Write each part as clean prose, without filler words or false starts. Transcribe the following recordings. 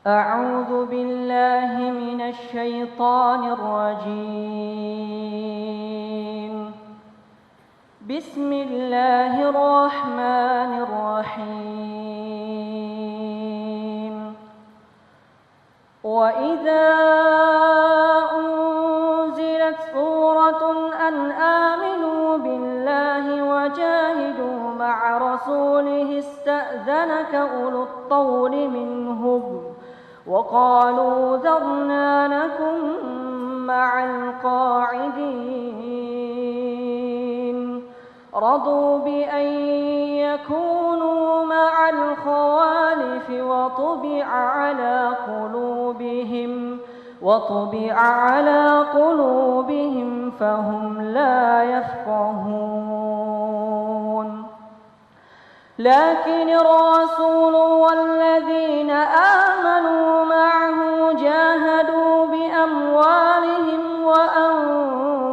أعوذ بالله من الشيطان الرجيم. بسم الله الرحمن الرحيم. وإذا أنزلت سورة أن آمنوا بالله وجاهدوا مع رسوله استأذنك أولو الطول منهم وقالوا ذرنا نكن مع القاعدين رضوا بأن يكونوا مع الخوالف وطبع على قلوبهم فهم لا يفقهون لكن الرسول والذين آمنوا معه جاهدوا بأموالهم وأنفسهم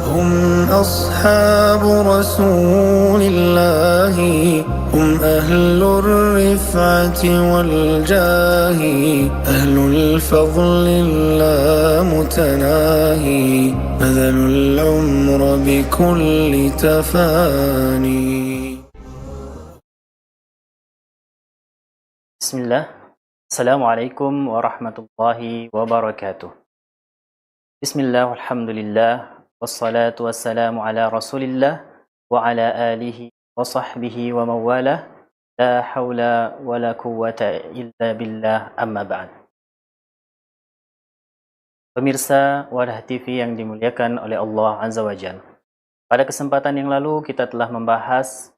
هم أصحاب رسول الله هم أهل الرفعة والجاه أهل الفضل اللامتناهي بذلوا العمر بكل تفاني. Bismillah. Assalamualaikum warahmatullahi wabarakatuh. Bismillah, alhamdulillah, wassalatu wassalamu ala rasulillah wa ala alihi wa sahbihi wa mawalah. La hawla wa la quwwata illa billah, amma ba'd. Pemirsa Wadah TV yang dimuliakan oleh Allah Azza wa Jalla. Pada kesempatan yang lalu kita telah membahas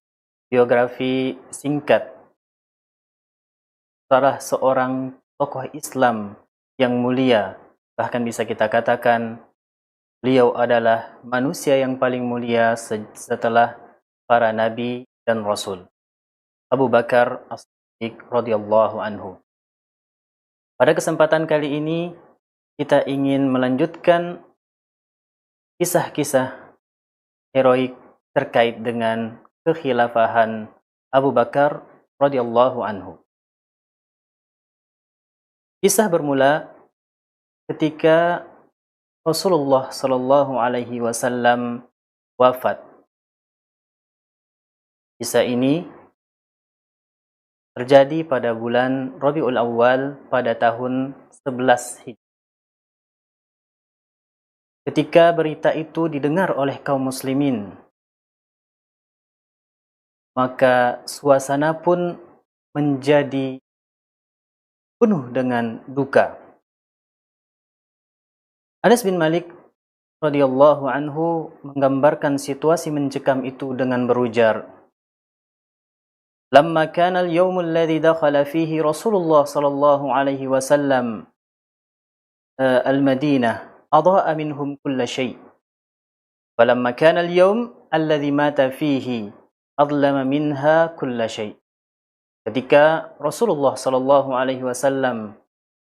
biografi singkat salah seorang tokoh Islam yang mulia, bahkan bisa kita katakan beliau adalah manusia yang paling mulia setelah para nabi dan rasul, Abu Bakar As-Siddiq radhiyallahu anhu. Pada kesempatan kali ini kita ingin melanjutkan kisah-kisah heroik terkait dengan kekhilafahan Abu Bakar radhiyallahu anhu. Kisah bermula ketika Rasulullah Shallallahu Alaihi Wasallam wafat. Kisah ini terjadi pada bulan Rabiul Awal pada tahun 11 Hijriah. Ketika berita itu didengar oleh kaum muslimin, maka suasana pun menjadi penuh dengan duka. Anas bin Malik radhiyallahu anhu menggambarkan situasi mencekam itu dengan berujar, "Lamma kana al-yawm alladhi dakhala fihi Rasulullah sallallahu alaihi wasallam al-Madinah, adha'a minhum kull shay. Falamma kana al-yawm alladhi mata fihi, adlama minha kull shay." Ketika Rasulullah Sallallahu Alaihi Wasallam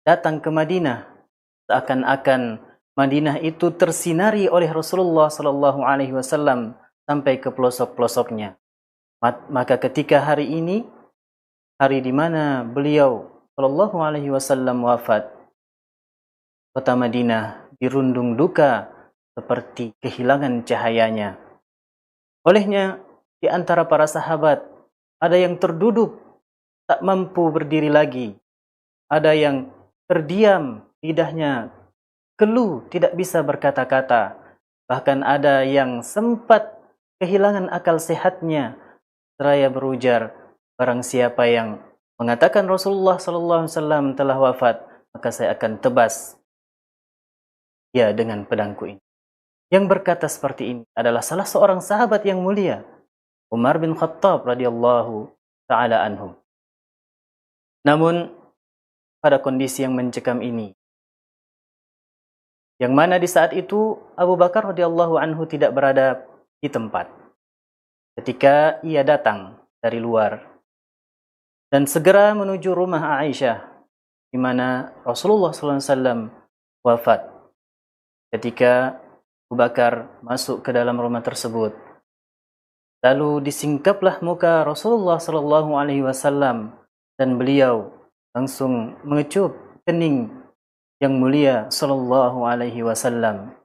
datang ke Madinah, seakan-akan Madinah itu tersinari oleh Rasulullah Sallallahu Alaihi Wasallam sampai ke pelosok-pelosoknya. Maka ketika hari ini, hari di mana beliau Sallallahu Alaihi Wasallam wafat, kota Madinah dirundung duka seperti kehilangan cahayanya. Olehnya, di antara para sahabat ada yang terduduk tak mampu berdiri lagi. Ada yang terdiam, lidahnya keluh, tidak bisa berkata-kata. Bahkan ada yang sempat kehilangan akal sehatnya, seraya berujar, barang siapa yang mengatakan Rasulullah SAW telah wafat, maka saya akan tebas dia dengan pedangku ini. Yang berkata seperti ini adalah salah seorang sahabat yang mulia, Umar bin Khattab radhiyallahu ta'ala anhu. Namun pada kondisi yang mencekam ini, yang mana di saat itu Abu Bakar radhiyallahu anhu tidak berada di tempat. Ketika ia datang dari luar dan segera menuju rumah Aisyah, di mana Rasulullah SAW wafat. Ketika Abu Bakar masuk ke dalam rumah tersebut, lalu disingkaplah muka Rasulullah sallallahu alaihi wasallam dan beliau langsung mengecup kening yang mulia sallallahu alaihi wasallam.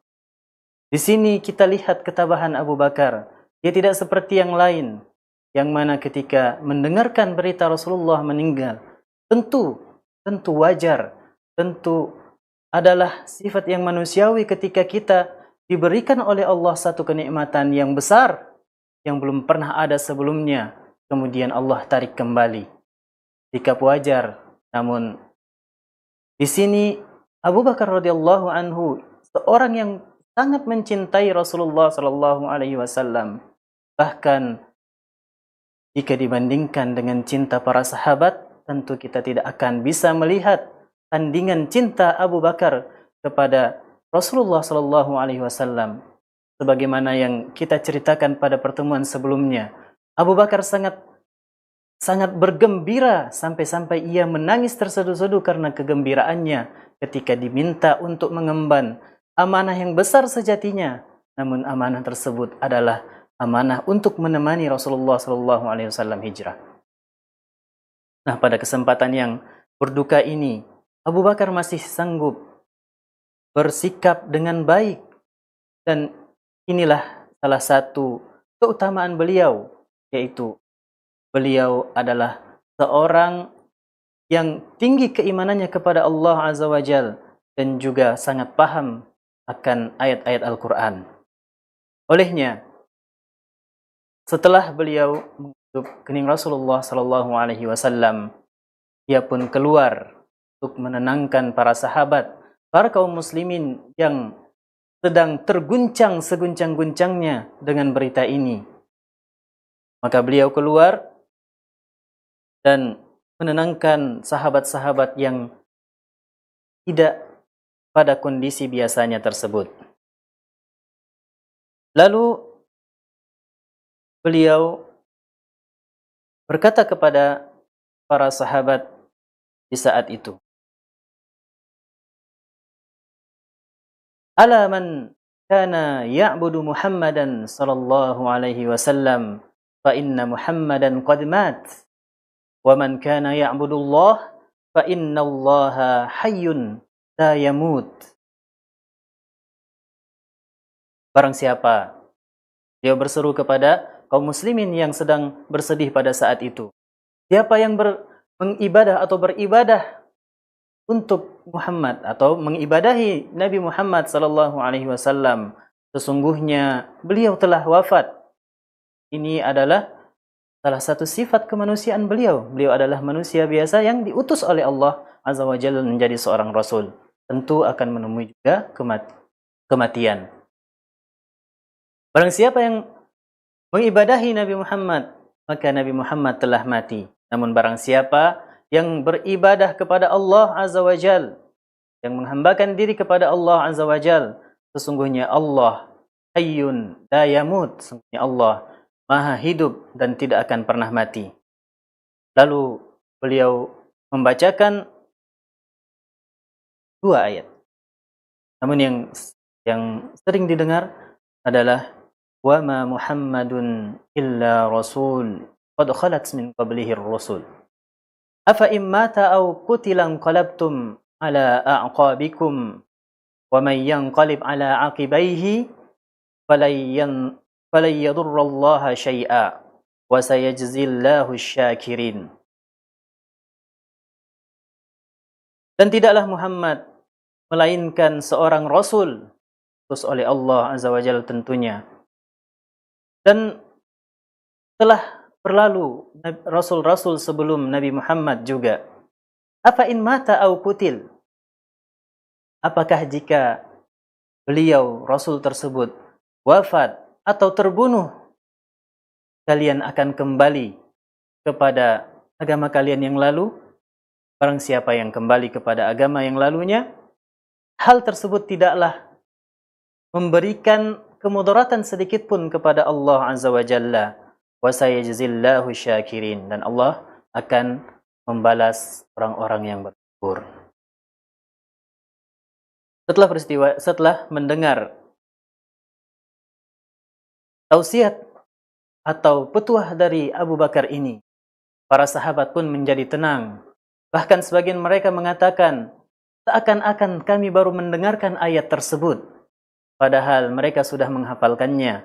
Di sini kita lihat ketabahan Abu Bakar. Dia tidak seperti yang lain, yang mana ketika mendengarkan berita Rasulullah meninggal, tentu wajar, tentu adalah sifat yang manusiawi ketika kita diberikan oleh Allah satu kenikmatan yang besar yang belum pernah ada sebelumnya, kemudian Allah tarik kembali. Sikap wajar. Namun di sini Abu Bakar radhiyallahu anhu, seorang yang sangat mencintai Rasulullah sallallahu alaihi wasallam. Bahkan jika dibandingkan dengan cinta para sahabat, tentu kita tidak akan bisa melihat tandingan cinta Abu Bakar kepada Rasulullah sallallahu alaihi wasallam. Sebagaimana yang kita ceritakan pada pertemuan sebelumnya, Abu Bakar sangat bergembira sampai-sampai ia menangis terseduh-seduh karena kegembiraannya ketika diminta untuk mengemban amanah yang besar sejatinya. Namun amanah tersebut adalah amanah untuk menemani Rasulullah SAW hijrah. Nah, pada kesempatan yang berduka ini, Abu Bakar masih sanggup bersikap dengan baik, dan inilah salah satu keutamaan beliau, yaitu beliau adalah seorang yang tinggi keimanannya kepada Allah Azza wa Jal dan juga sangat paham akan ayat-ayat Al-Quran. Olehnya, setelah beliau menghidup kening Rasulullah Sallallahu Alaihi Wasallam, dia pun keluar untuk menenangkan para sahabat, para kaum muslimin yang sedang terguncang seguncang-guncangnya dengan berita ini. Maka beliau keluar dan menenangkan sahabat-sahabat yang tidak pada kondisi biasanya tersebut. Lalu beliau berkata kepada para sahabat di saat itu, "Ala man kana ya'budu Muhammadan sallallahu alaihi wasallam fa inna Muhammadan qad mat. Wa man kana ya'budu Allah fa inna Allaha hayyun la yamut." Barang siapa, dia berseru kepada kaum muslimin yang sedang bersedih pada saat itu, siapa yang mengibadah atau beribadah untuk Muhammad atau mengibadahi Nabi Muhammad sallallahu alaihi wasallam, sesungguhnya beliau telah wafat. Ini adalah salah satu sifat kemanusiaan beliau. Beliau adalah manusia biasa yang diutus oleh Allah Azza wa Jalla menjadi seorang rasul. Tentu akan menemui juga kematian. Barang siapa yang mengibadahi Nabi Muhammad, maka Nabi Muhammad telah mati. Namun barang siapa yang beribadah kepada Allah Azza wa Jal, yang menghambakan diri kepada Allah Azza wa Jal, sesungguhnya Allah hayyun la yamut, sesungguhnya Allah maha hidup dan tidak akan pernah mati. Lalu beliau membacakan dua ayat. Namun yang sering didengar adalah wa ma Muhammadun illa rasul qad khalat min qablihi ar-rusul afa in mata aw qutila qalabtum ala a'qabikum wa may yanqalib ala aqibaihi falan yadurrallaha syai'a wa sayajzillahu asy-syakirin. Dan tidaklah Muhammad melainkan seorang rasul diutus oleh Allah Azza wa Jalla tentunya. Dan telah berlalu rasul-rasul sebelum Nabi Muhammad juga. Apa in mata au kutil? Apakah jika beliau, rasul tersebut, wafat atau terbunuh, kalian akan kembali kepada agama kalian yang lalu? Barang siapa yang kembali kepada agama yang lalunya, hal tersebut tidaklah memberikan kemudaratan sedikit pun kepada Allah Azza wa Jalla. Wa sayajzillahu syakirin, dan Allah akan membalas orang-orang yang bersyukur. setelah mendengar tausiat atau petuah dari Abu Bakar ini, para sahabat pun menjadi tenang. Bahkan sebagian mereka mengatakan, seakan-akan kami baru mendengarkan ayat tersebut, padahal mereka sudah menghafalkannya.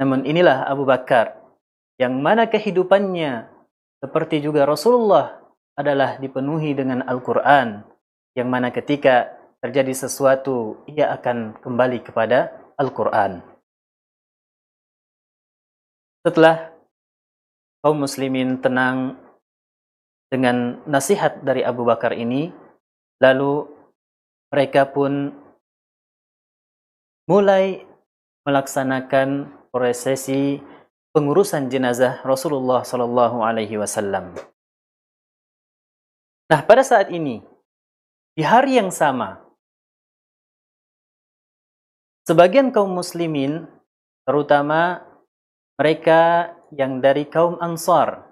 Namun inilah Abu Bakar, yang mana kehidupannya seperti juga Rasulullah adalah dipenuhi dengan Al-Quran, yang mana ketika terjadi sesuatu, ia akan kembali kepada Al-Quran. Setelah kaum muslimin tenang dengan nasihat dari Abu Bakar ini, lalu mereka pun mulai melaksanakan prosesi pengurusan jenazah Rasulullah Sallallahu Alaihi Wasallam. Nah, pada saat ini, di hari yang sama, sebagian kaum muslimin, terutama mereka yang dari kaum Ansar.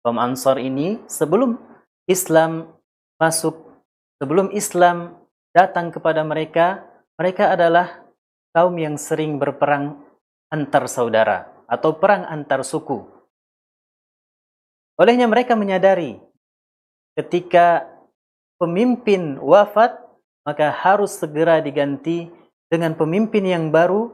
Kaum Ansar ini sebelum Islam datang kepada mereka, mereka adalah kaum yang sering berperang antar saudara atau perang antar suku. Olehnya mereka menyadari ketika pemimpin wafat, maka harus segera diganti dengan pemimpin yang baru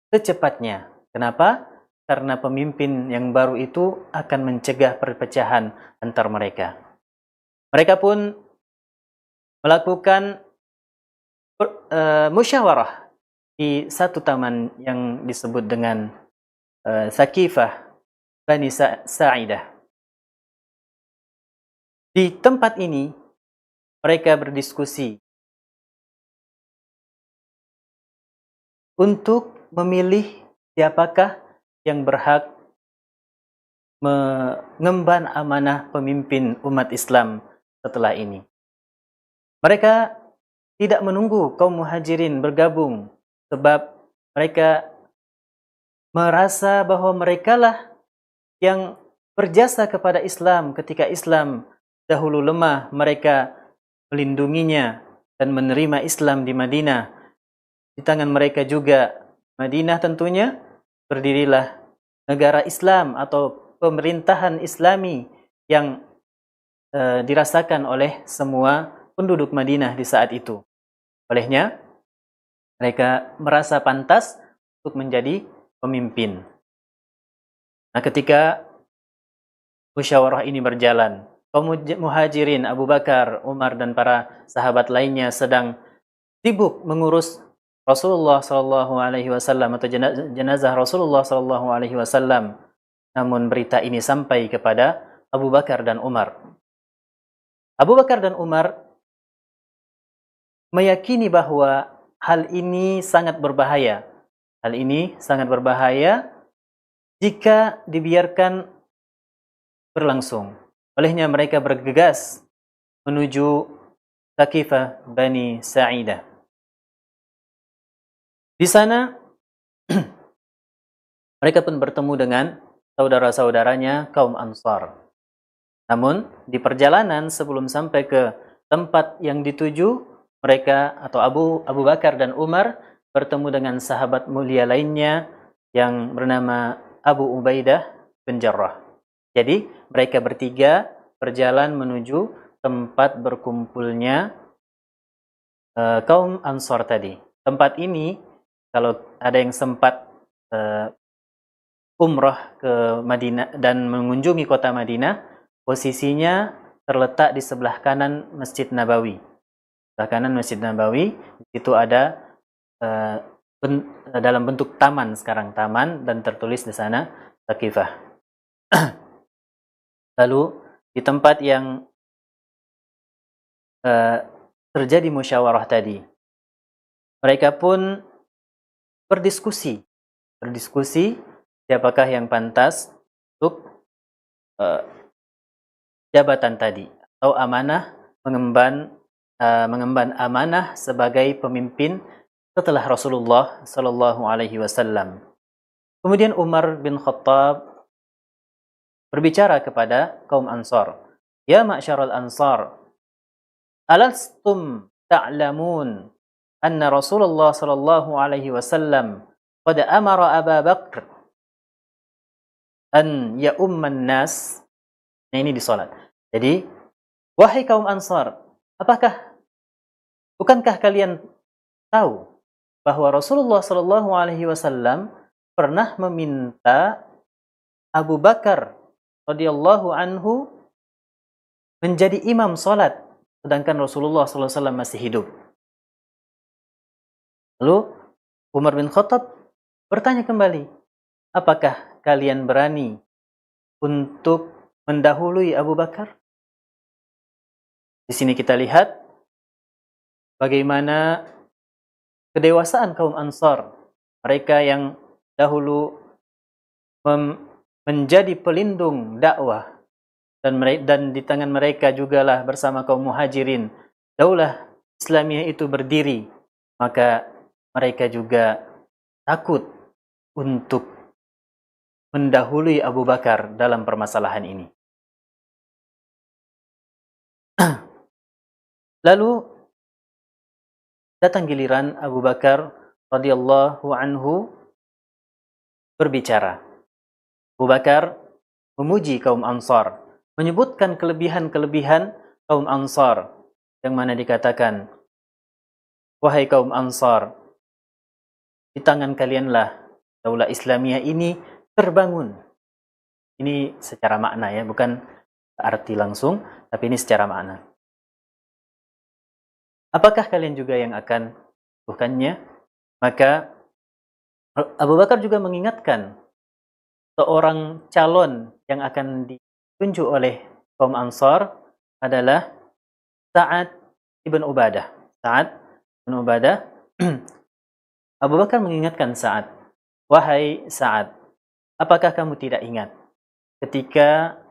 secepatnya. Kenapa? Karena pemimpin yang baru itu akan mencegah perpecahan antar mereka. Mereka pun melakukan musyawarah di satu taman yang disebut dengan Sakifah Bani Sa'idah. Di tempat ini mereka berdiskusi untuk memilih siapakah yang berhak mengemban amanah pemimpin umat Islam setelah ini. Mereka tidak menunggu kaum muhajirin bergabung, sebab mereka merasa bahwa merekalah yang berjasa kepada Islam ketika Islam dahulu lemah. Mereka melindunginya dan menerima Islam di Madinah. Di tangan mereka juga, Madinah tentunya, berdirilah negara Islam atau pemerintahan Islami yang dirasakan oleh semua penduduk Madinah di saat itu. Olehnya, mereka merasa pantas untuk menjadi pemimpin. Nah, ketika musyawarah ini berjalan, kaum muhajirin, Abu Bakar, Umar, dan para sahabat lainnya sedang sibuk mengurus Rasulullah Sallallahu Alaihi Wasallam atau jenazah Rasulullah Sallallahu Alaihi Wasallam. Namun berita ini sampai kepada Abu Bakar dan Umar. Abu Bakar dan Umar meyakini bahwa hal ini sangat berbahaya. Hal ini sangat berbahaya jika dibiarkan berlangsung. Olehnya mereka bergegas menuju Sakifah Bani Sa'idah. Di sana mereka pun bertemu dengan saudara-saudaranya kaum Ansar. Namun di perjalanan sebelum sampai ke tempat yang dituju, mereka atau Abu Bakar dan Umar bertemu dengan sahabat mulia lainnya yang bernama Abu Ubaidah bin Jarrah. Jadi mereka bertiga berjalan menuju tempat berkumpulnya kaum Ansar tadi. Tempat ini, kalau ada yang sempat umrah ke Madinah dan mengunjungi kota Madinah, posisinya terletak di sebelah kanan Masjid Nabawi. Sebelah kanan Masjid Nabawi, itu ada dalam bentuk taman sekarang, taman, dan tertulis di sana Sakifah. Lalu di tempat yang terjadi musyawarah tadi, mereka pun berdiskusi siapakah yang pantas untuk jabatan tadi atau amanah mengemban amanah sebagai pemimpin setelah Rasulullah Sallallahu Alaihi Wasallam. Kemudian Umar bin Khattab berbicara kepada kaum Ansar, "Ya ma'syaral Ansar, alastum ta'lamun anna Rasulullah sallallahu alaihi wasallam qad amara Abu Bakr an ya'umman nas. Nah, ini di salat. Jadi, wahai kaum Ansar, bukankah kalian tahu bahwa Rasulullah sallallahu alaihi wasallam pernah meminta Abu Bakar radhiyallahu anhu menjadi imam salat sedangkan Rasulullah sallallahu alaihi wasallam masih hidup. Lalu Umar bin Khattab bertanya kembali, apakah kalian berani untuk mendahului Abu Bakar? Di sini kita lihat bagaimana kedewasaan kaum Ansar, mereka yang dahulu menjadi pelindung dakwah, dan di tangan mereka jugalah bersama kaum Muhajirin daulah Islamiyah itu berdiri, maka mereka juga takut untuk mendahului Abu Bakar dalam permasalahan ini. Lalu datang giliran Abu Bakar radhiyallahu anhu berbicara. Abu Bakar memuji kaum Ansar, menyebutkan kelebihan-kelebihan kaum Ansar, yang mana dikatakan, wahai kaum Ansar, di tangan kalianlah daulah Islamiyah ini terbangun. Ini secara makna ya, bukan arti langsung, tapi ini secara makna. Apakah kalian juga yang akan bukannya? Maka Abu Bakar juga mengingatkan seorang calon yang akan ditunjuk oleh kaum Ansar adalah Sa'ad ibn Ubadah. Sa'ad ibn Ubadah. Abu Bakar mengingatkan Sa'ad, wahai Sa'ad, apakah kamu tidak ingat ketika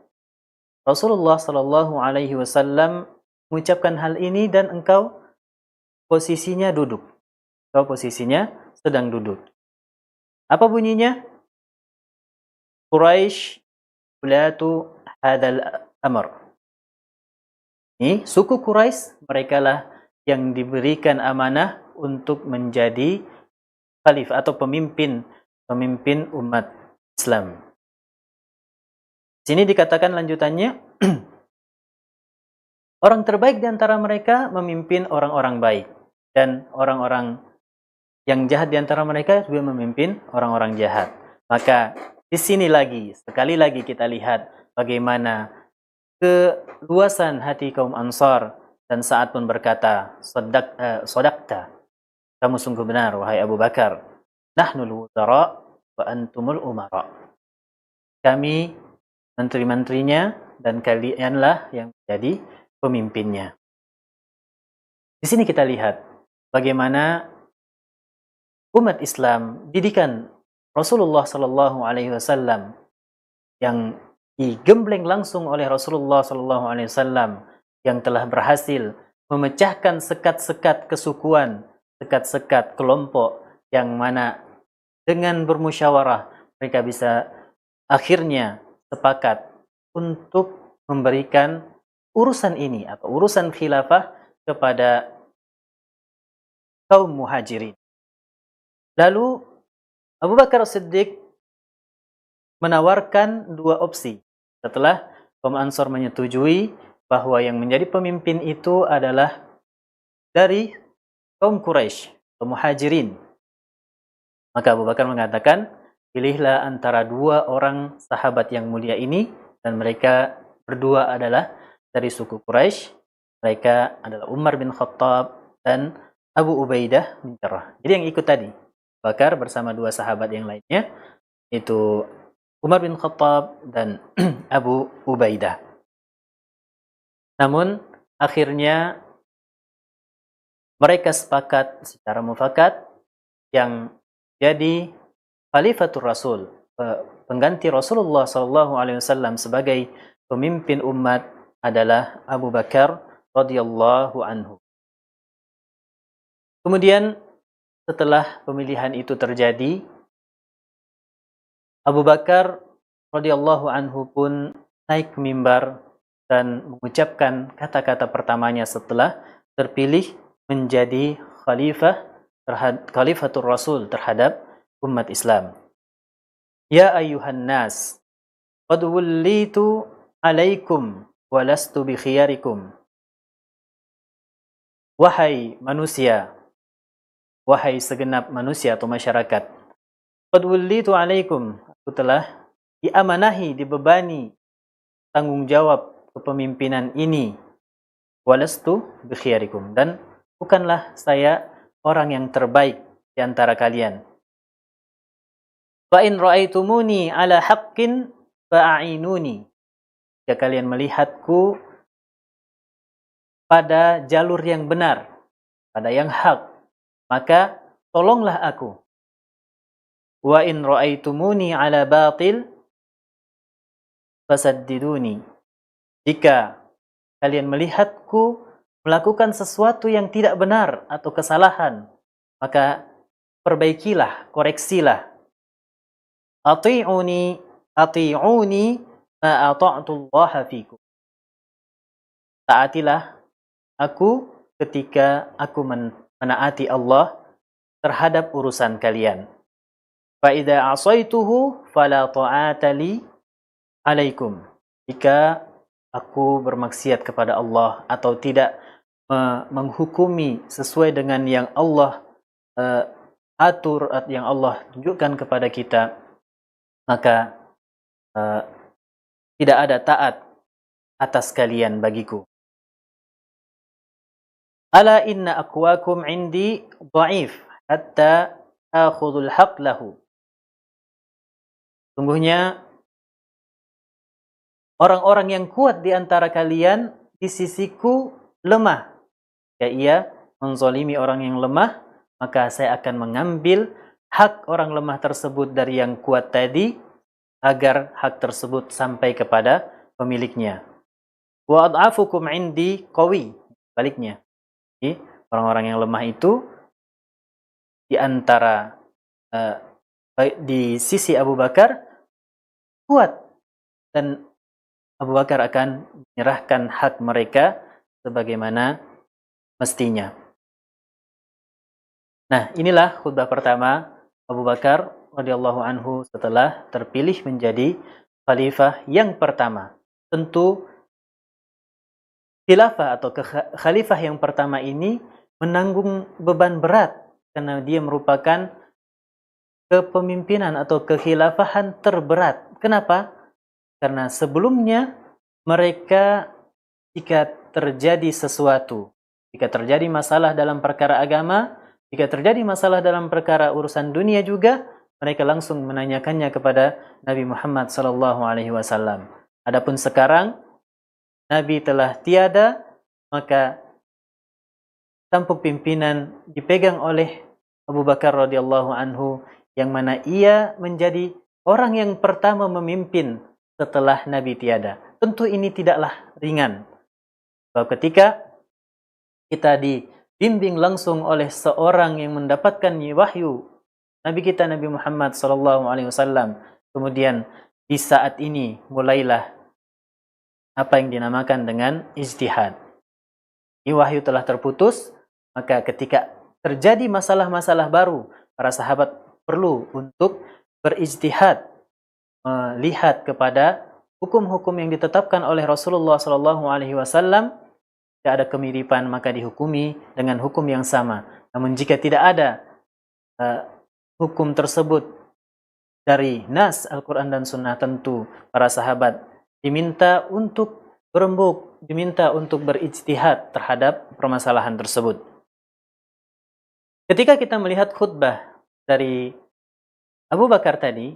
Rasulullah sallallahu alaihi wasallam mengucapkan hal ini dan engkau posisinya duduk. Engkau posisinya sedang duduk. Apa bunyinya? Quraisy ulatu hadzal amr. Ini suku Quraisy, merekalah yang diberikan amanah untuk menjadi khalifah atau pemimpin umat Islam. Sini dikatakan lanjutannya, orang terbaik di antara mereka memimpin orang-orang baik, dan orang-orang yang jahat di antara mereka juga memimpin orang-orang jahat. Maka di sini sekali lagi kita lihat bagaimana keluasan hati kaum Ansar, dan Sa'ad pun berkata, Sodakta, kamu sungguh benar wahai Abu Bakar, nahnul wuzara wa antumul umara. Kami menteri-menterinya dan kalianlah yang menjadi pemimpinnya. Di sini kita lihat bagaimana umat Islam, didikan Rasulullah sallallahu alaihi wasallam yang digembleng langsung oleh Rasulullah sallallahu alaihi wasallam, yang telah berhasil memecahkan sekat-sekat kesukuan, sekat-sekat kelompok, yang mana dengan bermusyawarah mereka bisa akhirnya sepakat untuk memberikan urusan ini atau urusan khilafah kepada kaum Muhajirin. Lalu Abu Bakar As-Siddiq menawarkan dua opsi setelah kaum Ansar menyetujui bahwa yang menjadi pemimpin itu adalah dari kaum Quraisy, kaum Muhajirin. Maka Abu Bakar mengatakan, pilihlah antara dua orang sahabat yang mulia ini, dan mereka berdua adalah dari suku Quraisy. Mereka adalah Umar bin Khattab dan Abu Ubaidah bin Jarrah. Jadi yang ikut tadi, Bakar bersama dua sahabat yang lainnya, itu Umar bin Khattab dan Abu Ubaidah. Namun akhirnya mereka sepakat secara mufakat yang jadi Khalifatul Rasul, pengganti Rasulullah SAW sebagai pemimpin umat adalah Abu Bakar radhiyallahu anhu. Kemudian setelah pemilihan itu terjadi, Abu Bakar radhiyallahu anhu pun naik ke mimbar dan mengucapkan kata-kata pertamanya setelah terpilih menjadi khalifatul Rasul terhadap umat Islam. Ya ayyuhan nas, qad wullitu alaikum walastu bi khiyarikum. Wahai manusia, wahai segenap manusia atau masyarakat, qad wullitu alaikum, aku telah diamanahi, dibebani tanggung jawab kepemimpinan ini. Walastu bi khiyarikum, dan bukanlah saya orang yang terbaik di antara kalian. Fa in ra'aitumuni ala haqqin fa'inuni. Jika kalian melihatku pada jalur yang benar, pada yang hak, maka tolonglah aku. Wa in ra'aitumuni ala batil fasaddiduni. Jika kalian melihatku melakukan sesuatu yang tidak benar atau kesalahan, maka perbaikilah, koreksilah. Ati'uni ma ata'tullaha fikum. Taatilah aku ketika aku menaati Allah terhadap urusan kalian. Fa idza asaituhu fala ta'ata li alaikum. Jika aku bermaksiat kepada Allah atau tidak menghukumi sesuai dengan yang Allah atur, yang Allah tunjukkan kepada kita, maka tidak ada taat atas kalian bagiku. Ala inna aqwakum indi dhaif hatta akhudhul haq lahu. Sungguhnya orang-orang yang kuat di antara kalian di sisiku lemah. Jika ia menzalimi orang yang lemah, maka saya akan mengambil hak orang lemah tersebut dari yang kuat tadi, agar hak tersebut sampai kepada pemiliknya. Wa ad'afukum indi qawi. Baliknya. Jadi, orang-orang yang lemah itu di antara di sisi Abu Bakar kuat, dan Abu Bakar akan menyerahkan hak mereka sebagaimana mestinya. Nah, inilah khutbah pertama Abu Bakar radhiyallahu anhu setelah terpilih menjadi khalifah yang pertama. Tentu khilafah atau khalifah yang pertama ini menanggung beban berat karena dia merupakan kepemimpinan atau kekhilafahan terberat. Kenapa? Karena sebelumnya mereka jika terjadi sesuatu, jika terjadi masalah dalam perkara agama, jika terjadi masalah dalam perkara urusan dunia juga, mereka langsung menanyakannya kepada Nabi Muhammad SAW. Adapun sekarang Nabi telah tiada, maka tampuk pimpinan dipegang oleh Abu Bakar radhiyallahu anhu, yang mana ia menjadi orang yang pertama memimpin setelah Nabi tiada. Tentu ini tidaklah ringan. Bahwa ketika kita dibimbing langsung oleh seorang yang mendapatkan wahyu, Nabi kita Nabi Muhammad SAW, kemudian di saat ini mulailah apa yang dinamakan dengan ijtihad. Ini wahyu telah terputus, maka ketika terjadi masalah-masalah baru, para sahabat perlu untuk berijtihad, melihat kepada hukum-hukum yang ditetapkan oleh Rasulullah SAW. Tidak ada kemiripan, maka dihukumi dengan hukum yang sama. Namun jika tidak ada hukum tersebut dari nas Al-Quran dan Sunnah, tentu para sahabat diminta untuk berembuk, diminta untuk berijtihad terhadap permasalahan tersebut. Ketika kita melihat khutbah dari Abu Bakar tadi,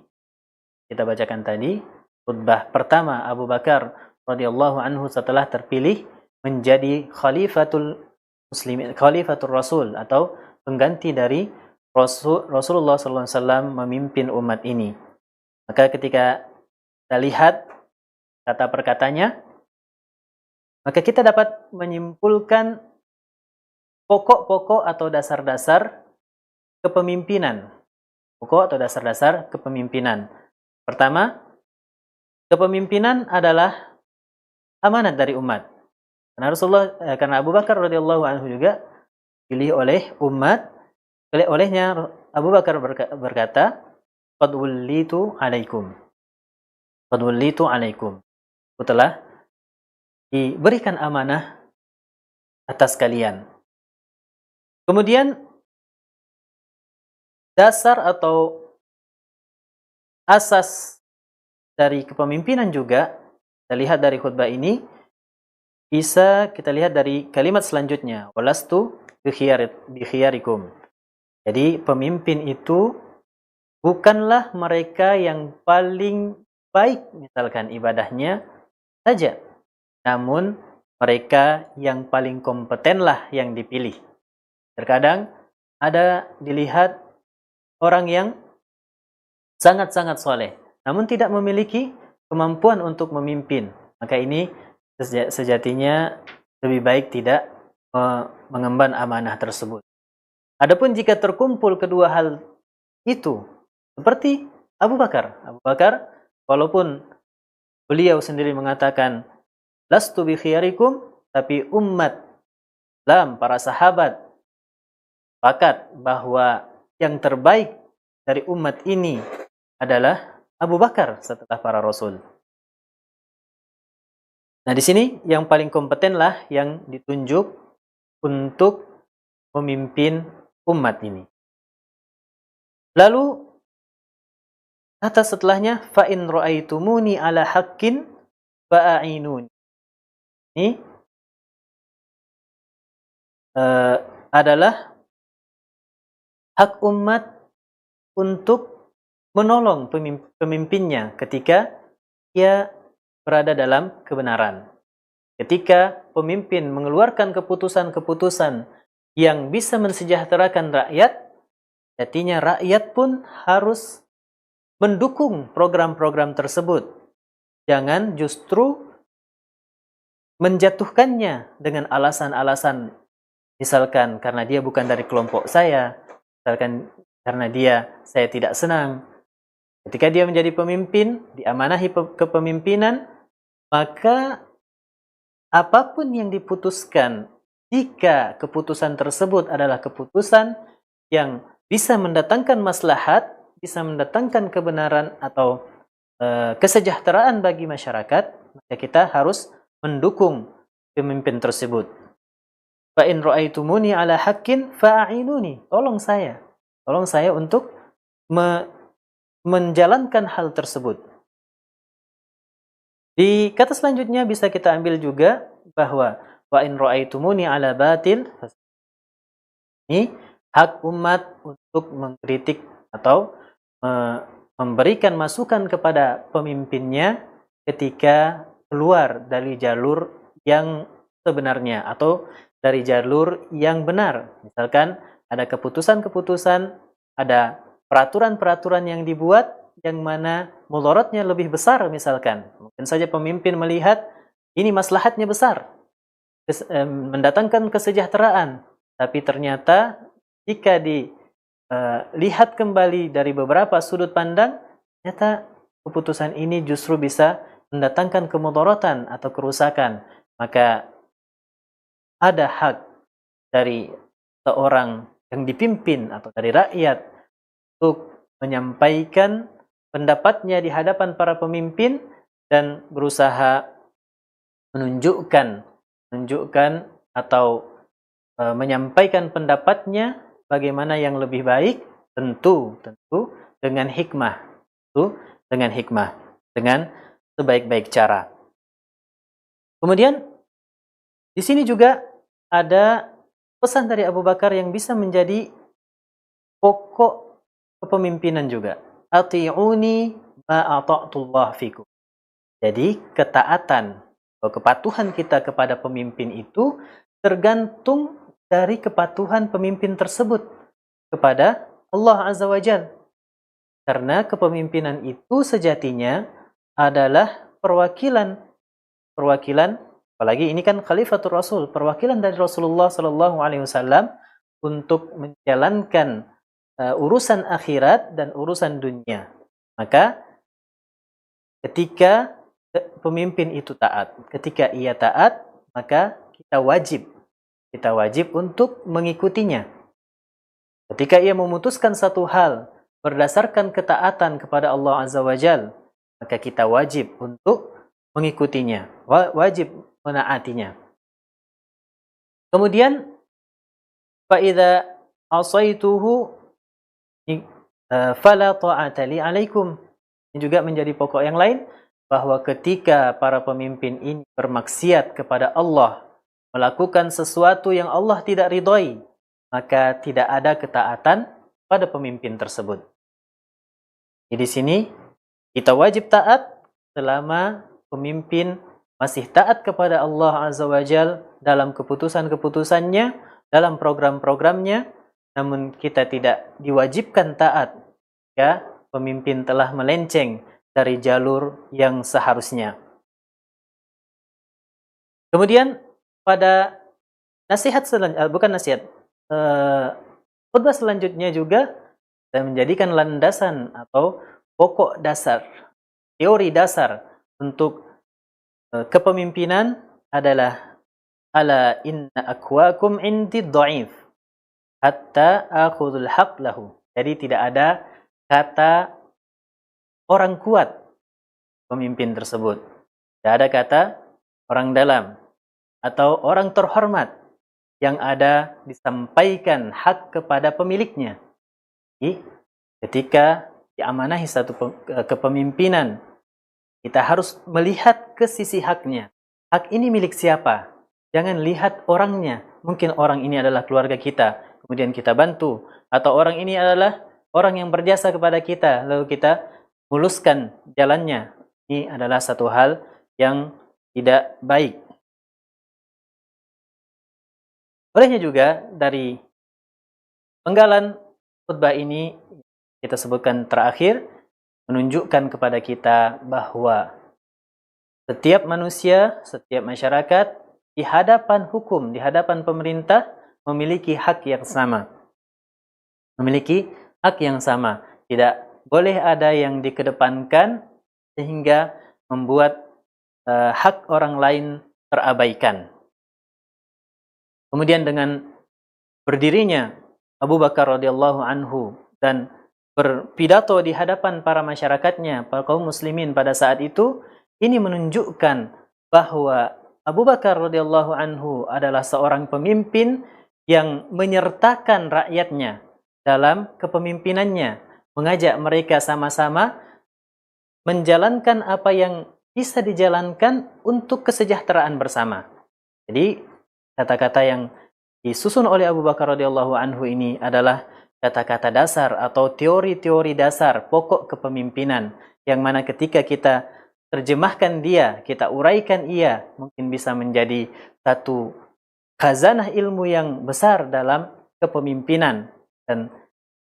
kita bacakan tadi, khutbah pertama Abu Bakar radhiyallahu anhu setelah terpilih menjadi khalifatul muslimin, khalifatul Rasul atau pengganti dari Rasulullah SAW memimpin umat ini. Maka ketika kita lihat kata perkatanya, maka kita dapat menyimpulkan pokok-pokok atau dasar-dasar kepemimpinan. Pokok atau dasar-dasar kepemimpinan. Pertama, kepemimpinan adalah amanat dari umat. Karena Abu Bakar radhiyallahu anhu juga dipilih oleh umat. Olehnya Abu Bakar berkata, qad wullitu alaikum. Qad wullitu alaikum. Aku telah diberikan amanah atas kalian. Kemudian dasar atau asas dari kepemimpinan juga kita lihat dari khutbah ini, bisa kita lihat dari kalimat selanjutnya, walastu bikhiyarikum. Jadi pemimpin itu bukanlah mereka yang paling baik misalkan ibadahnya saja, namun mereka yang paling kompetenlah yang dipilih. Terkadang ada dilihat orang yang sangat-sangat soleh, namun tidak memiliki kemampuan untuk memimpin. Maka ini sejatinya lebih baik tidak mengemban amanah tersebut. Adapun jika terkumpul kedua hal itu, seperti Abu Bakar. Abu Bakar, walaupun beliau sendiri mengatakan, lastu bi khiyarikum, tapi umat Islam, para sahabat, sepakat bahwa yang terbaik dari umat ini adalah Abu Bakar setelah para rasul. Nah, di sini yang paling kompetenlah yang ditunjuk untuk memimpin umat ini. Lalu kata setelahnya, fa in ra'aitumuni ala haqqin fa'inuni. Ini adalah hak umat untuk menolong pemimpinnya ketika ia berada dalam kebenaran. Ketika pemimpin mengeluarkan keputusan-keputusan yang bisa mensejahterakan rakyat, artinya rakyat pun harus mendukung program-program tersebut. Jangan justru menjatuhkannya dengan alasan-alasan, misalkan karena dia bukan dari kelompok saya, misalkan karena saya tidak senang. Ketika dia menjadi pemimpin, diamanahi kepemimpinan, maka apapun yang diputuskan, jika keputusan tersebut adalah keputusan yang bisa mendatangkan maslahat, bisa mendatangkan kebenaran atau kesejahteraan bagi masyarakat, maka kita harus mendukung pemimpin tersebut. Fa in ra'aitumuni ala haqqin fa'inuni. Tolong saya untuk menjalankan hal tersebut. Di kata selanjutnya bisa kita ambil juga bahwa wa in ra'aitumuni ala batil, ini hak umat untuk mengkritik atau memberikan masukan kepada pemimpinnya ketika keluar dari jalur yang sebenarnya atau dari jalur yang benar. Misalkan ada keputusan-keputusan, ada peraturan-peraturan yang dibuat yang mana mudaratnya lebih besar misalkan. Mungkin saja pemimpin melihat ini maslahatnya besar, mendatangkan kesejahteraan. Tapi ternyata jika dilihat kembali dari beberapa sudut pandang, ternyata keputusan ini justru bisa mendatangkan kemudaratan atau kerusakan. Maka ada hak dari seorang yang dipimpin atau dari rakyat untuk menyampaikan pendapatnya di hadapan para pemimpin dan berusaha menunjukkan atau menyampaikan pendapatnya bagaimana yang lebih baik, tentu dengan hikmah, dengan sebaik-baik cara. Kemudian di sini juga ada pesan dari Abu Bakar yang bisa menjadi pokok kepemimpinan juga. Ati'uni ma ata'tullah fikum. Jadi ketaatan atau kepatuhan kita kepada pemimpin itu tergantung dari kepatuhan pemimpin tersebut kepada Allah Azza wa Jalla. Karena kepemimpinan itu sejatinya adalah perwakilan, apalagi ini kan Khalifatul Rasul, perwakilan dari Rasulullah sallallahu alaihi wasallam untuk menjalankan urusan akhirat dan urusan dunia. Maka ketika pemimpin itu taat, ketika ia taat, maka kita wajib kita wajib untuk mengikutinya. Ketika ia memutuskan satu hal berdasarkan ketaatan kepada Allah Azza wa Jalla, maka kita wajib untuk mengikutinya, wajib menaatinya. Kemudian فَإِذَا عَصَيْتُهُ فَلَا طَاعَةَ لِي عَلَيْكُمْ. Ini juga menjadi pokok yang lain, bahwa ketika para pemimpin ini bermaksiat kepada Allah, melakukan sesuatu yang Allah tidak ridhoi, maka tidak ada ketaatan pada pemimpin tersebut. Jadi di sini kita wajib taat selama pemimpin masih taat kepada Allah Azza wa Jalla dalam keputusan-keputusannya, dalam program-programnya, namun kita tidak diwajibkan taat ya pemimpin telah melenceng dari jalur yang seharusnya. Kemudian pada khutbah selanjutnya juga saya menjadikan landasan atau pokok dasar, teori dasar untuk kepemimpinan adalah ala inna aqwakum indi dhaif hatta akhudul haq lahu. Jadi tidak ada kata orang kuat pemimpin tersebut. Tidak ada kata orang dalam atau orang terhormat, yang ada disampaikan hak kepada pemiliknya. Jadi, ketika diamanahi satu kepemimpinan, kita harus melihat ke sisi haknya. Hak ini milik siapa? Jangan lihat orangnya. Mungkin orang ini adalah keluarga kita, kemudian kita bantu. Atau orang ini adalah orang yang berjasa kepada kita, lalu kita muluskan jalannya. Ini adalah satu hal yang tidak baik. Olehnya juga dari penggalan khutbah ini kita sebutkan terakhir, menunjukkan kepada kita bahwa setiap manusia, setiap masyarakat di hadapan hukum, di hadapan pemerintah memiliki hak yang sama. Memiliki hak yang sama. Tidak boleh ada yang dikedepankan sehingga membuat hak orang lain terabaikan. Kemudian dengan berdirinya Abu Bakar radhiyallahu anhu dan berpidato di hadapan para masyarakatnya, para kaum muslimin pada saat itu, ini menunjukkan bahwa Abu Bakar radhiyallahu anhu adalah seorang pemimpin yang menyertakan rakyatnya dalam kepemimpinannya, mengajak mereka sama-sama menjalankan apa yang bisa dijalankan untuk kesejahteraan bersama. Jadi kata-kata yang disusun oleh Abu Bakar radhiyallahu anhu ini adalah kata-kata dasar atau teori-teori dasar pokok kepemimpinan, yang mana ketika kita terjemahkan dia, kita uraikan ia, mungkin bisa menjadi satu khazanah ilmu yang besar dalam kepemimpinan. Dan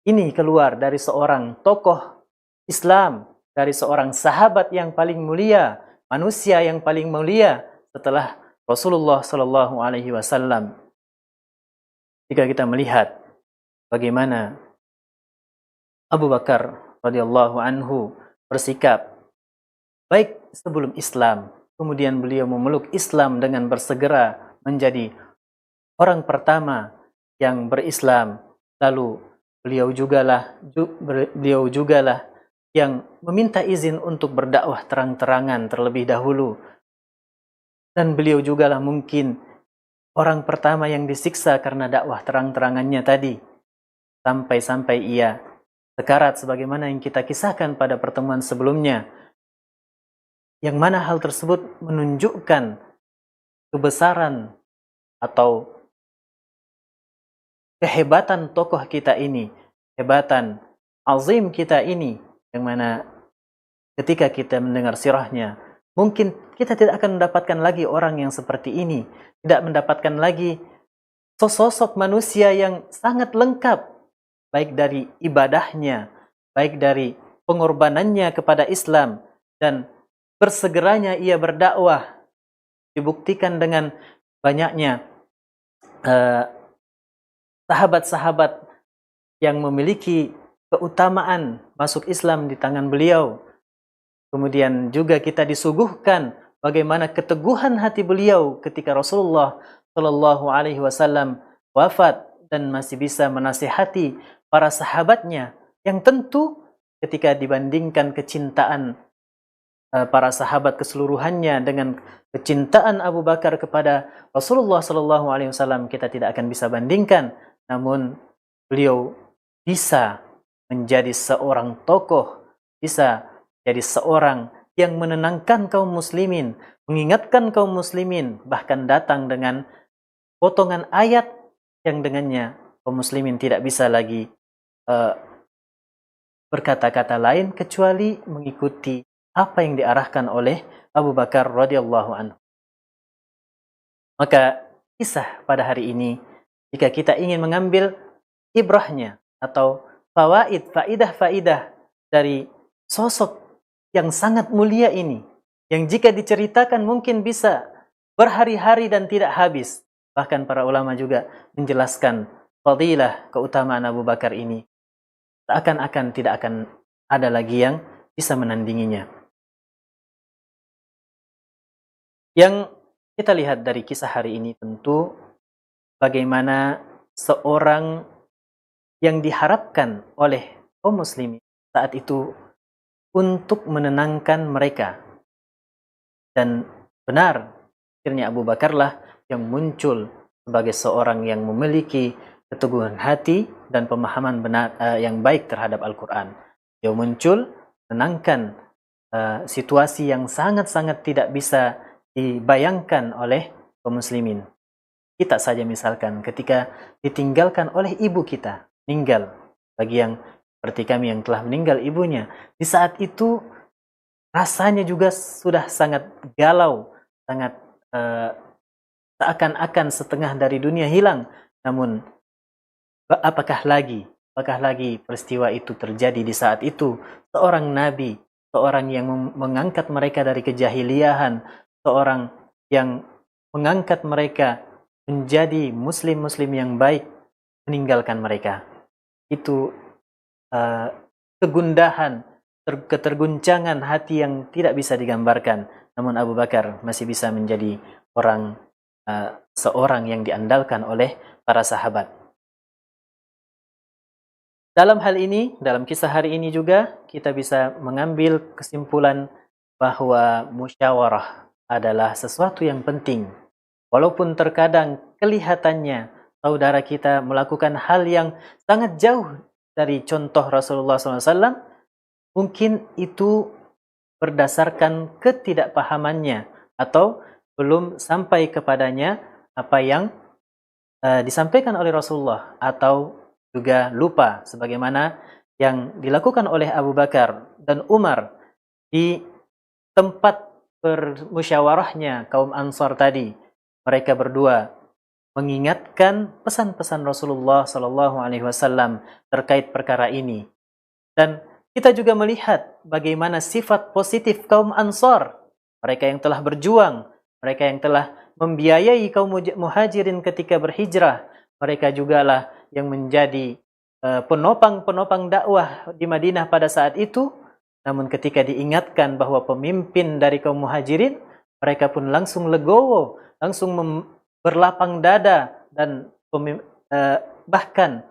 ini keluar dari seorang tokoh Islam, dari seorang sahabat yang paling mulia, manusia yang paling mulia setelah Rasulullah Sallallahu Alaihi Wasallam. Jika kita melihat bagaimana Abu Bakar radhiyallahu anhu bersikap baik sebelum Islam, kemudian beliau memeluk Islam dengan bersegera menjadi orang pertama yang berislam, lalu beliau jugalah yang meminta izin untuk berdakwah terang-terangan terlebih dahulu. Dan beliau jugalah mungkin orang pertama yang disiksa karena dakwah terang-terangannya tadi. Sampai-sampai ia sekarat sebagaimana yang kita kisahkan pada pertemuan sebelumnya. Yang mana hal tersebut menunjukkan kebesaran atau kehebatan tokoh kita ini, kehebatan azim kita ini, yang mana ketika kita mendengar sirahnya, mungkin kita tidak akan mendapatkan lagi orang yang seperti ini, tidak mendapatkan lagi sosok manusia yang sangat lengkap, baik dari ibadahnya, baik dari pengorbanannya kepada Islam, dan bersegeranya ia berdakwah, dibuktikan dengan banyaknya sahabat-sahabat yang memiliki keutamaan masuk Islam di tangan beliau. Kemudian juga kita disuguhkan bagaimana keteguhan hati beliau ketika Rasulullah Shallallahu Alaihi Wasallam wafat dan masih bisa menasihati para sahabatnya, yang tentu ketika dibandingkan kecintaan para sahabat keseluruhannya dengan kecintaan Abu Bakar kepada Rasulullah Shallallahu Alaihi Wasallam, kita tidak akan bisa bandingkan. Namun beliau bisa menjadi seorang tokoh, bisa jadi seorang yang menenangkan kaum muslimin, mengingatkan kaum muslimin, bahkan datang dengan potongan ayat yang dengannya kaum muslimin tidak bisa lagi berkata-kata lain kecuali mengikuti apa yang diarahkan oleh Abu Bakar radhiyallahu anhu. Maka kisah pada hari ini, jika kita ingin mengambil ibrahnya atau faidah dari sosok yang sangat mulia ini, yang jika diceritakan mungkin bisa berhari-hari dan tidak habis. Bahkan para ulama juga menjelaskan fadilah keutamaan Abu Bakar ini. Seakan-akan tidak akan ada lagi yang bisa menandinginya. Yang kita lihat dari kisah hari ini tentu bagaimana seorang yang diharapkan oleh kaum muslimin saat itu untuk menenangkan mereka. Dan benar, akhirnya Abu Bakarlah yang muncul sebagai seorang yang memiliki keteguhan hati dan pemahaman benar yang baik terhadap Al-Quran. Dia muncul menenangkan situasi yang sangat-sangat tidak bisa dibayangkan oleh kaum muslimin. Kita saja misalkan ketika ditinggalkan oleh ibu kita, meninggal, bagi yang seperti kami yang telah meninggal ibunya, di saat itu rasanya juga sudah sangat galau, sangat seakan-akan setengah dari dunia hilang. Namun apakah lagi peristiwa itu terjadi di saat itu? Seorang nabi, seorang yang mengangkat mereka dari kejahiliahan, seorang yang mengangkat mereka menjadi muslim-muslim yang baik, meninggalkan mereka. Itu kegundahan, keterguncangan hati yang tidak bisa digambarkan. Namun Abu Bakar masih bisa menjadi seorang yang diandalkan oleh para sahabat. Dalam hal ini, dalam kisah hari ini juga, kita bisa mengambil kesimpulan bahwa musyawarah adalah sesuatu yang penting. Walaupun terkadang kelihatannya saudara kita melakukan hal yang sangat jauh dari contoh Rasulullah SAW, mungkin itu berdasarkan ketidakpahamannya atau belum sampai kepadanya apa yang disampaikan oleh Rasulullah, atau juga lupa sebagaimana yang dilakukan oleh Abu Bakar dan Umar di tempat bermusyawarahnya kaum Ansar tadi. Mereka berdua mengingatkan pesan-pesan Rasulullah SAW terkait perkara ini. Dan kita juga melihat bagaimana sifat positif kaum Ansar, mereka yang telah berjuang, mereka yang telah membiayai kaum muhajirin ketika berhijrah. Mereka jugalah yang menjadi penopang-penopang dakwah di Madinah pada saat itu. Namun ketika diingatkan bahwa pemimpin dari kaum muhajirin, mereka pun langsung legowo, langsung berlapang dada, dan bahkan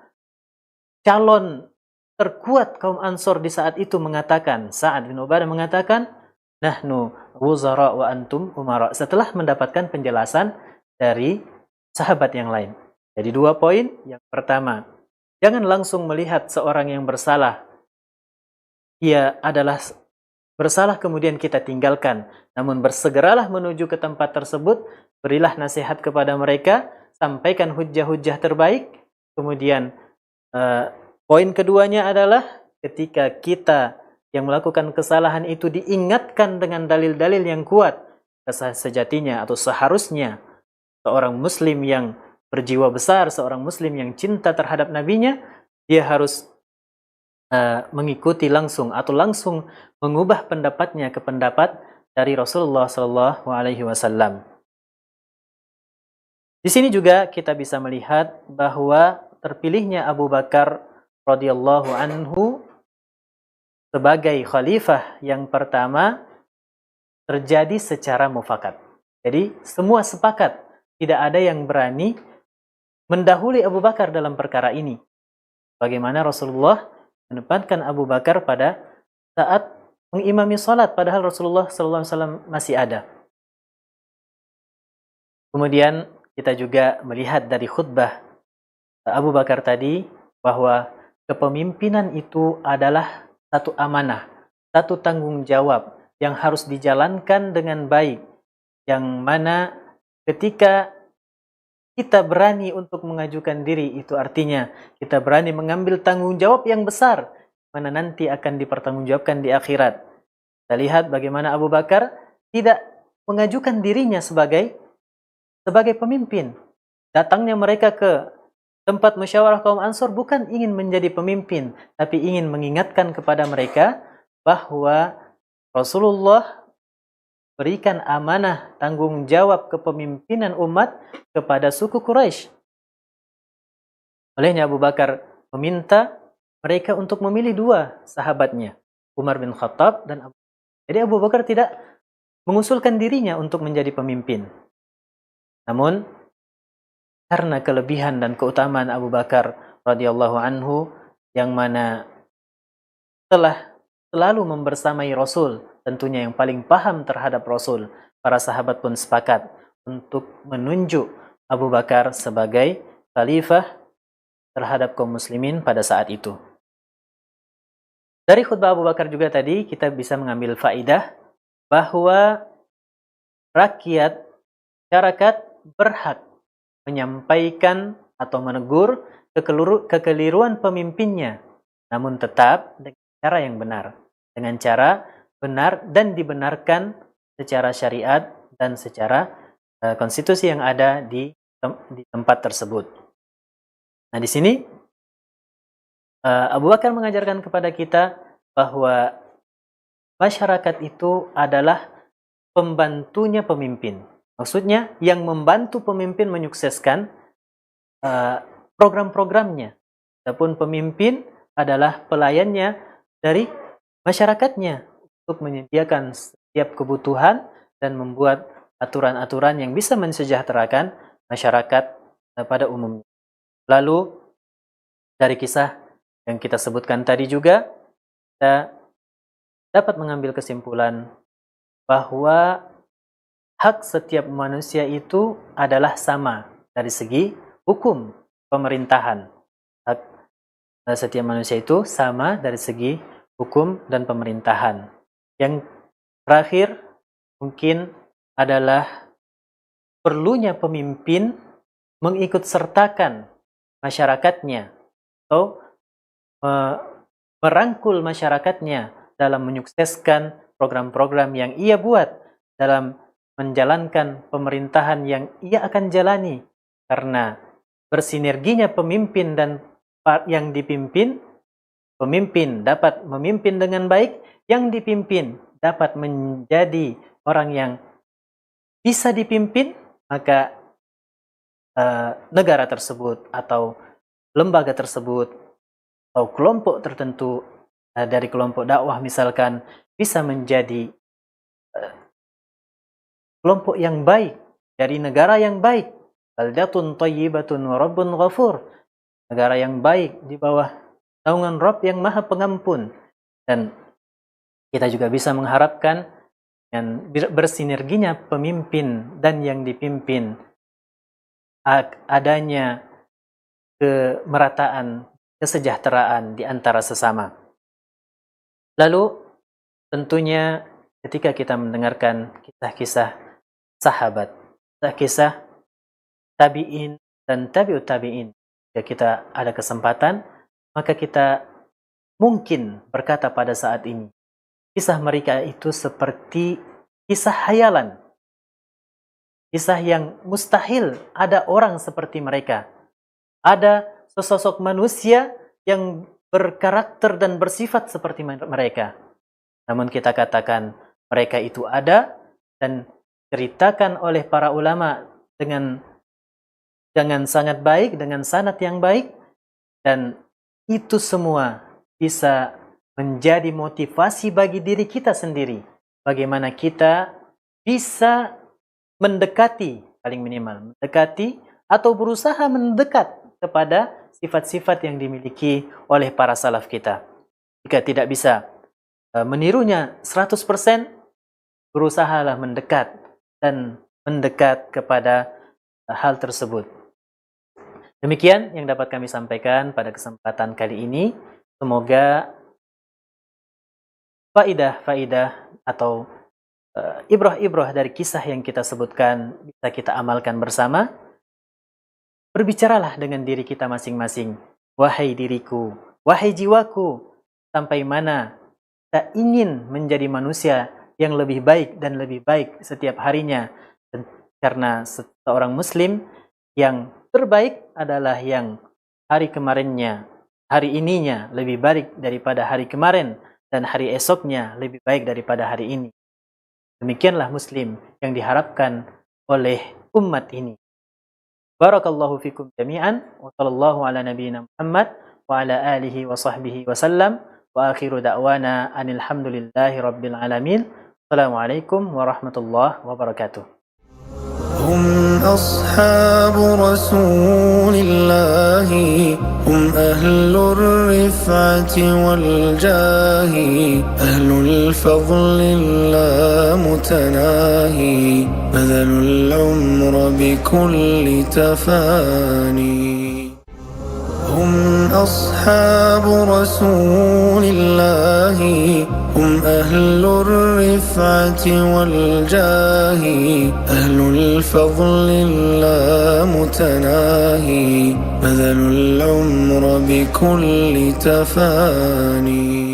calon terkuat kaum Ansor di saat itu mengatakan, Sa'ad bin Ubadah mengatakan, nahnu wuzara wa antum umara, setelah mendapatkan penjelasan dari sahabat yang lain. Jadi 2 poin. Yang pertama, jangan langsung melihat seorang yang bersalah, ia adalah bersalah kemudian kita tinggalkan. Namun bersegeralah menuju ke tempat tersebut, berilah nasihat kepada mereka, sampaikan hujah-hujah terbaik. Kemudian poin keduanya adalah ketika kita yang melakukan kesalahan itu diingatkan dengan dalil-dalil yang kuat, sejatinya atau seharusnya seorang muslim yang berjiwa besar, seorang muslim yang cinta terhadap nabinya, dia harus mengikuti langsung atau langsung mengubah pendapatnya ke pendapat dari Rasulullah SAW. Di sini juga kita bisa melihat bahwa terpilihnya Abu Bakar radhiyallahu anhu sebagai khalifah yang pertama terjadi secara mufakat. Jadi semua sepakat tidak ada yang berani mendahului Abu Bakar dalam perkara ini. Bagaimana Rasulullah menempatkan Abu Bakar pada saat mengimami salat, padahal Rasulullah SAW masih ada. Kemudian kita juga melihat dari khutbah Abu Bakar tadi bahwa kepemimpinan itu adalah satu amanah, satu tanggung jawab yang harus dijalankan dengan baik, yang mana ketika kita berani untuk mengajukan diri, itu artinya kita berani mengambil tanggung jawab yang besar, mana nanti akan dipertanggungjawabkan di akhirat. Kita lihat bagaimana Abu Bakar tidak mengajukan dirinya sebagai pemimpin. Datangnya mereka ke tempat musyawarah kaum Ansor bukan ingin menjadi pemimpin, tapi ingin mengingatkan kepada mereka bahwa Rasulullah berikan amanah tanggung jawab kepemimpinan umat kepada suku Quraisy. Olehnya Abu Bakar meminta mereka untuk memilih dua sahabatnya, Umar bin Khattab dan Abu Bakar. Jadi Abu Bakar tidak mengusulkan dirinya untuk menjadi pemimpin. Namun karena kelebihan dan keutamaan Abu Bakar radhiyallahu anhu yang mana telah selalu membersamai Rasul, tentunya yang paling paham terhadap Rasul, para sahabat pun sepakat untuk menunjuk Abu Bakar sebagai khalifah terhadap kaum muslimin pada saat itu. Dari khutbah Abu Bakar juga tadi kita bisa mengambil faidah bahwa rakyat, masyarakat berhak menyampaikan atau menegur kekeliruan pemimpinnya, namun tetap dengan cara yang benar, dengan cara benar dan dibenarkan secara syariat dan secara konstitusi yang ada di tempat tersebut. Nah, di sini Abu Bakar mengajarkan kepada kita bahwa masyarakat itu adalah pembantunya pemimpin. Maksudnya yang membantu pemimpin menyukseskan program-programnya. Adapun pemimpin adalah pelayannya dari masyarakatnya untuk menyediakan setiap kebutuhan dan membuat aturan-aturan yang bisa mensejahterakan masyarakat pada umumnya. Lalu dari kisah yang kita sebutkan tadi juga kita dapat mengambil kesimpulan bahwa hak setiap manusia itu adalah sama dari segi hukum pemerintahan. Hak setiap manusia itu sama dari segi hukum dan pemerintahan. Yang terakhir mungkin adalah perlunya pemimpin mengikut sertakan masyarakatnya atau merangkul masyarakatnya dalam menyukseskan program-program yang ia buat dalam menjalankan pemerintahan yang ia akan jalani, karena bersinerginya pemimpin dan yang dipimpin, pemimpin dapat memimpin dengan baik, yang dipimpin dapat menjadi orang yang bisa dipimpin, maka negara tersebut atau lembaga tersebut atau kelompok tertentu dari kelompok dakwah misalkan bisa menjadi kelompok yang baik, dari negara yang baik. Baldatun thayyibatun wa rabbun ghafur. Negara yang baik di bawah naungan Rabb yang Maha Pengampun. Dan kita juga bisa mengharapkan yang bersinerginya pemimpin dan yang dipimpin, adanya kemerataan, kesejahteraan di antara sesama. Lalu tentunya ketika kita mendengarkan kisah-kisah sahabat, kisah tabi'in dan tabi'ut tabi'in, jika kita ada kesempatan, maka kita mungkin berkata pada saat ini, kisah mereka itu seperti kisah hayalan, kisah yang mustahil ada orang seperti mereka, ada sesosok manusia yang berkarakter dan bersifat seperti mereka. Namun kita katakan mereka itu ada dan ceritakan oleh para ulama dengan sangat baik, dengan sanad yang baik, dan itu semua bisa menjadi motivasi bagi diri kita sendiri. Bagaimana kita bisa mendekati paling minimal mendekati atau berusaha mendekat kepada sifat-sifat yang dimiliki oleh para salaf kita. Jika tidak bisa menirunya 100%, berusahalah mendekat dan mendekat kepada hal tersebut. Demikian yang dapat kami sampaikan pada kesempatan kali ini. Semoga faidah-faidah atau ibrah-ibrah dari kisah yang kita sebutkan bisa kita amalkan bersama. Berbicaralah dengan diri kita masing-masing. Wahai diriku, wahai jiwaku, sampai mana kita ingin menjadi manusia yang lebih baik dan lebih baik setiap harinya. Dan karena seorang muslim yang terbaik adalah yang hari kemarinnya, hari ininya lebih baik daripada hari kemarin, dan hari esoknya lebih baik daripada hari ini. Demikianlah muslim yang diharapkan oleh umat ini. Barakallahu fikum jami'an wa sallallahu ala nabiyyina Muhammad wa ala alihi wa sahbihi wa sallam wa akhiru da'wana anil hamdulillahi rabbil alamin. Assalamualaikum warahmatullahi wabarakatuh. هم أصحاب رسول الله هم أهل الرفعة والجاه أهل الفضل اللامتناهي بذلوا العمر بكل تفاني هم أصحاب رسول الله هم أهل الرفعة والجاه أهل الفضل اللامتناهي بذلوا العمر بكل تفاني